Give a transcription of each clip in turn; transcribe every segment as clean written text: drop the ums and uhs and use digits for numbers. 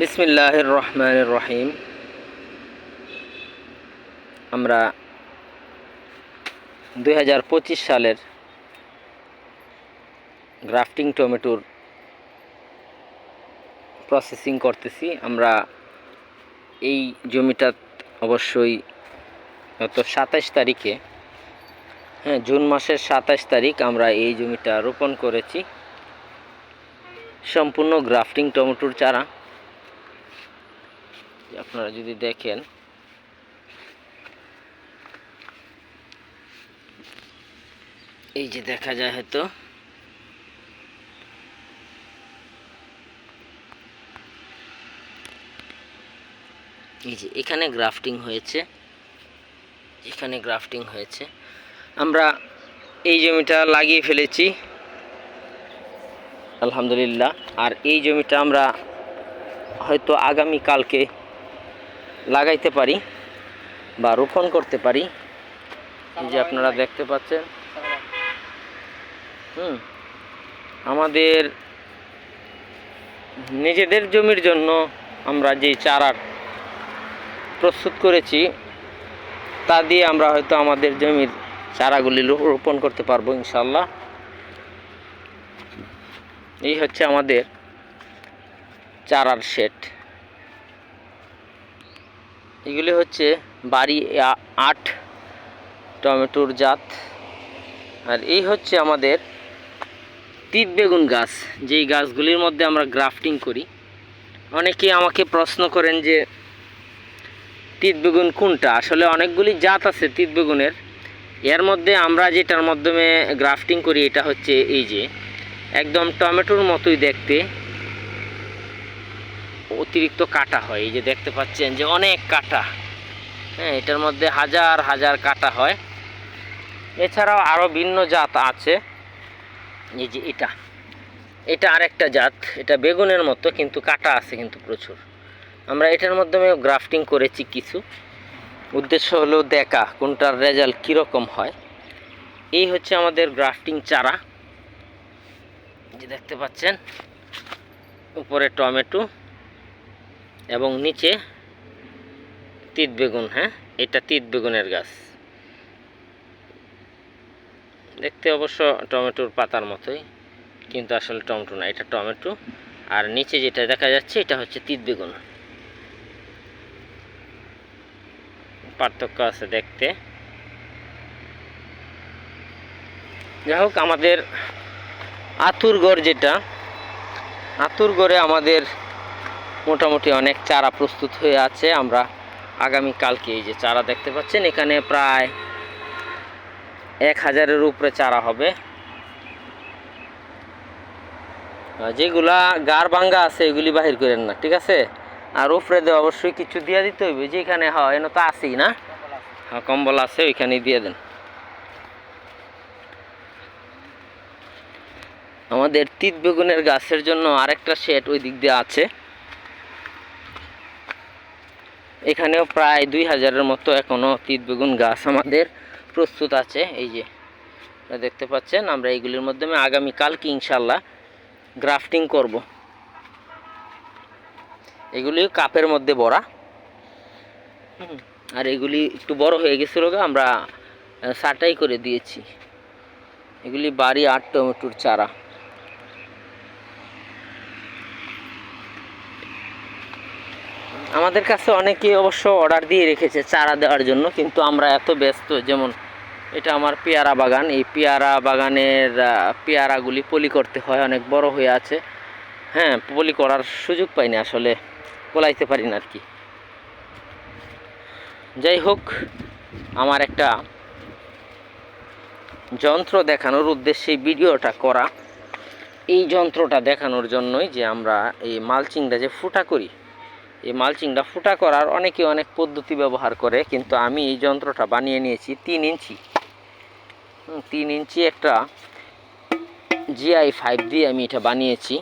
বিসমিল্লাহির রহমানির রহিম। আমরা 2025 সালের গ্রাফটিং টমেটোর প্রসেসিং করতেছি। আমরা এই জমিটা অবশ্যই গত 27 তারিখে, জুন মাসের 27 তারিখ আমরা এই জমিটা রোপণ করেছি। সম্পূর্ণ গ্রাফটিং টমেটোর চারা। আপনারা যদি দেখেন, এই যে দেখা যায় হয়তো, এই যে এখানে গ্রাফটিং হয়েছে, আমরা এই জমিটা লাগিয়ে ফেলেছি আলহামদুলিল্লাহ। আর এই জমিটা আমরা হয়তো আগামী কালকে লাগাইতে পারি বা রোপণ করতে পারি। এই যে আপনারা দেখতে পাচ্ছেন, আমাদের নিজেদের জমির জন্য আমরা যে চারা প্রস্তুত করেছি তা দিয়ে আমরা হয়তো আমাদের জমির চারাগুলি রোপণ করতে পারবো ইনশাল্লাহ। এই হচ্ছে আমাদের চারার সেট। এগুলি হচ্ছে বাড়ি 8 টমেটোর জাত। আর এই হচ্ছে আমাদের তিত বেগুন গাছ, যেই গাছগুলির মধ্যে আমরা গ্রাফটিং করি। অনেকেই আমাকে প্রশ্ন করেন যে তিত বেগুন কোনটা। আসলে অনেকগুলি জাত আছে তিত বেগুনের। এর মধ্যে আমরা যেটার মাধ্যমে গ্রাফটিং করি এটা হচ্ছে এই যে একদম টমেটোর মতোই দেখতে, অতিরিক্ত কাটা হয়। এই যে দেখতে পাচ্ছেন যে অনেক কাটা, এটার মধ্যে হাজার হাজার কাটা হয়। এছাড়াও আরও ভিন্ন জাত আছে। এই যে এটা আরেকটা জাত, এটা বেগুনের মতো কিন্তু কাটা আছে কিন্তু প্রচুর। আমরা এটার মাধ্যমে গ্রাফটিং করেছি কিছু। উদ্দেশ্য হলো দেখা কোনটার রেজাল্ট কীরকম হয়। এই হচ্ছে আমাদের গ্রাফটিং চারা। যে দেখতে পাচ্ছেন উপরে টমেটো এবং নিচে তিত বেগুন। এটা তিত বেগুনের গাছ। দেখতে অবশ্য টমেটোর পাতার মতোই, কিন্তু আসলে টমেটো না, এটা টমেটো। আর নিচে যেটা দেখা যাচ্ছে এটা হচ্ছে তিত বেগুন। পার্থক্য আছে দেখতে। যাই হোক, আমাদের আতুরগড় যেটা, আতুরগড়ে আমাদের মোটামুটি অনেক চারা প্রস্তুত হয়ে আছে। আমরা আগামী কালকে এই যে চারা দেখতে পাচ্ছেন, এখানে প্রায় 1000-এর উপরে চারা হবে। যেগুলা গার ভাঙ্গা আছে এগুলি বাহির করেন না, ঠিক আছে। আর উপরে দিয়ে অবশ্যই কিছু দিয়ে দিতে হইবে। যেখানে হয় এনে তো আছেই না, কম্বল আছে, ওইখানেই দিয়ে দেন। আমাদের তিত বেগুনের গাছের জন্য আরেকটা সেট ওই দিক দিয়ে আছে। এখানেও প্রায় 2000-এর মতো এখনো তিত বেগুন গাছ আমাদের প্রস্তুত আছে। এই যে দেখতে পাচ্ছেন, আমরা এইগুলির মাধ্যমে আগামী কালকে ইনশাল্লাহ গ্রাফটিং করব। এগুলি কাপের মধ্যে ভরা। আর এগুলি একটু বড় হয়ে গেছিল, আমরা ছাঁটাই করে দিয়েছি। এগুলি বাড়ি 8 টমেটোর চারা। আমাদের কাছে অনেকে অবশ্য অর্ডার দিয়ে রেখেছে চারা দেওয়ার জন্য, কিন্তু আমরা এত ব্যস্ত। যেমন এটা আমার পেয়ারা বাগান, এই পেয়ারা বাগানের পেয়ারাগুলি পলি করতে হয়, অনেক বড় হয়ে আছে। পলি করার সুযোগ পাইনি, আসলে কোলাইতে পারি না আর কি। যাই হোক, আমার একটা যন্ত্র দেখানোর উদ্দেশ্যে ভিডিওটা করা। এই যন্ত্রটা দেখানোর জন্যই যে আমরা এই মালচিংটা যে ফুটা করি, এই মালচিংটা ফুটা করার অনেকে অনেক পদ্ধতি ব্যবহার করে, কিন্তু আমি এই যন্ত্রটা বানিয়ে নিয়েছি 3 ইঞ্চি একটা GI5 দিয়ে আমি এটা বানিয়েছি।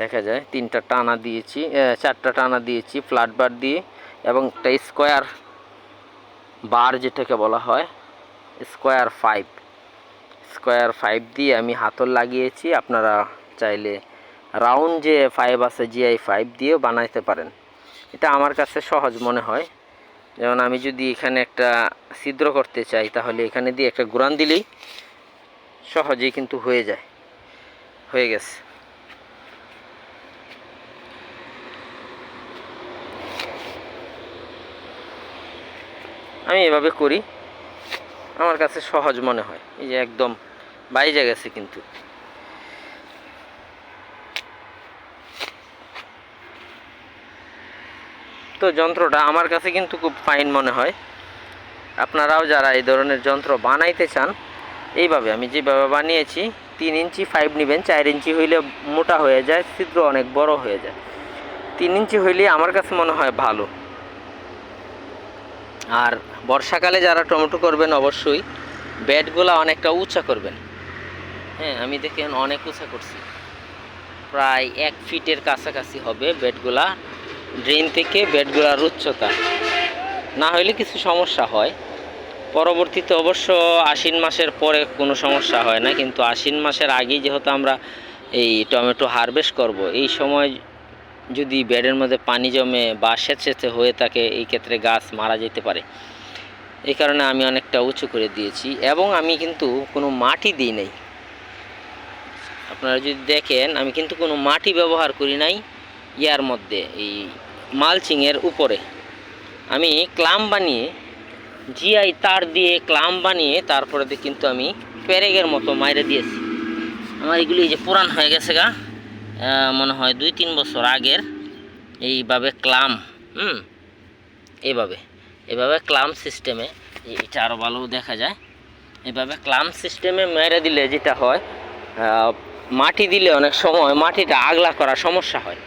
দেখা যায় 3টা টানা দিয়েছি, 4টা টানা দিয়েছি ফ্ল্যাট বার দিয়ে, এবং একটা স্কোয়ার বার যেটাকে বলা হয় স্কোয়ার 5 দিয়ে আমি হাতল লাগিয়েছি। আপনারা চাইলে রাউন্ড যে পাইপ আছে GI পাইপ দিয়েও বানাইতে পারেন। এটা আমার কাছে সহজ মনে হয়। যেমন আমি যদি এখানে একটা ছিদ্র করতে চাই, তাহলে এখানে দিয়ে একটা গুড়ান দিলেই সহজেই কিন্তু হয়ে যায়। হয়ে গেছে। আমি এভাবে করি, আমার কাছে সহজ মনে হয়। এই যে একদম বাইজে গেছে কিন্তু। তো যন্ত্রটা আমার কাছে কিন্তু খুব ফাইন মনে হয়। আপনারাও যারা এই ধরনের যন্ত্র বানাইতে চান, এইভাবে আমি যেভাবে বানিয়েছি 3 ইঞ্চি পাইপ নেবেন। 4 ইঞ্চি হইলে মোটা হয়ে যায়, ছিদ্র অনেক বড় হয়ে যায়। 3 ইঞ্চি হইলে আমার কাছে মনে হয় ভালো। আর বর্ষাকালে যারা টমেটো করবেন অবশ্যই বেডগুলা অনেকটা উঁচা করবেন। হ্যাঁ, আমি দেখেন অনেক উঁচা করছি, প্রায় 1 ফিটের কাছাকাছি হবে বেডগুলা, ড্রেন থেকে বেডগুলার উচ্চতা। না হলে কিছু সমস্যা হয়। পরবর্তীতে অবশ্য আশ্বিন মাসের পরে কোনো সমস্যা হয় না, কিন্তু আশ্বিন মাসের আগেই যেহেতু আমরা এই টমেটো হারভেস্ট করব, এই সময় যদি বেডের মধ্যে পানি জমে বা স্যাঁতস্যাঁতে হয়ে থাকে, এই ক্ষেত্রে গাছ মারা যেতে পারে। এই কারণে আমি অনেকটা উঁচু করে দিয়েছি, এবং আমি কিন্তু কোনো মাটি দিই নাই। আপনারা যদি দেখেন, আমি কিন্তু কোনো মাটি ব্যবহার করি নাই ইয়ার মধ্যে, এই মালচিংয়ের উপরে আমি ক্লাম বানিয়ে, GI তার দিয়ে ক্লাম বানিয়ে তারপরে কিন্তু আমি পেরেকের মতো মাইরে দিয়েছি। আমার এগুলি যে পুরান হয়ে গেছে গা, মনে হয় 2-3 বছর আগের। এইভাবে ক্লাম, এইভাবে ক্লাম সিস্টেমে, এটা আরও ভালো দেখা যায়। এইভাবে ক্লাম সিস্টেমে মেরে দিলে যেটা হয়, মাটি দিলে অনেক সময় মাটিটা আগলা করার সমস্যা হয়,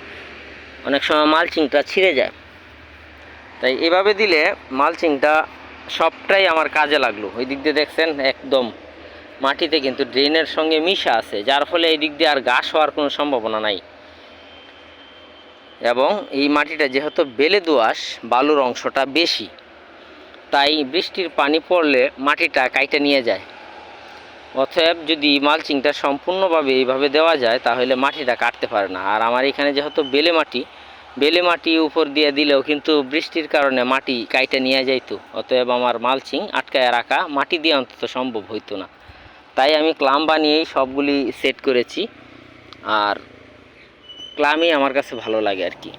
অনেক সময় মালচিংটা ছিঁড়ে যায়। তাই এভাবে দিলে মালচিংটা সবটাই আমার কাজে লাগলো। ওই দিক দিয়ে দেখছেন একদম মাটিতে কিন্তু ড্রেনের সঙ্গে মিশা আছে, যার ফলে এই দিক দিয়ে আর ঘাস হওয়ার কোনো সম্ভাবনা নাই। এবং এই মাটিটা যেহেতু বেলে দোআঁশ, বালুর অংশটা বেশি, তাই বৃষ্টির পানি পড়লে মাটিটা কাইটে নিয়ে যায়। অতএব যদি মালচিংটা সম্পূর্ণভাবে এইভাবে দেওয়া যায়, তাহলে মাটিটা কাটতে পারে না। আর আমার এখানে যেহেতু বেলে মাটি উপর দিয়ে দিলেও কিন্তু বৃষ্টির কারণে মাটি কাইটে নিয়ে যাইতো। অতএব আমার মালচিং আটকায় রাখা মাটি দিয়ে অন্তত সম্ভব হইতো না। তাই আমি ক্লাম বানিয়েই সবগুলি সেট করেছি, আর ক্লামই আমার কাছে ভালো লাগে আর কি।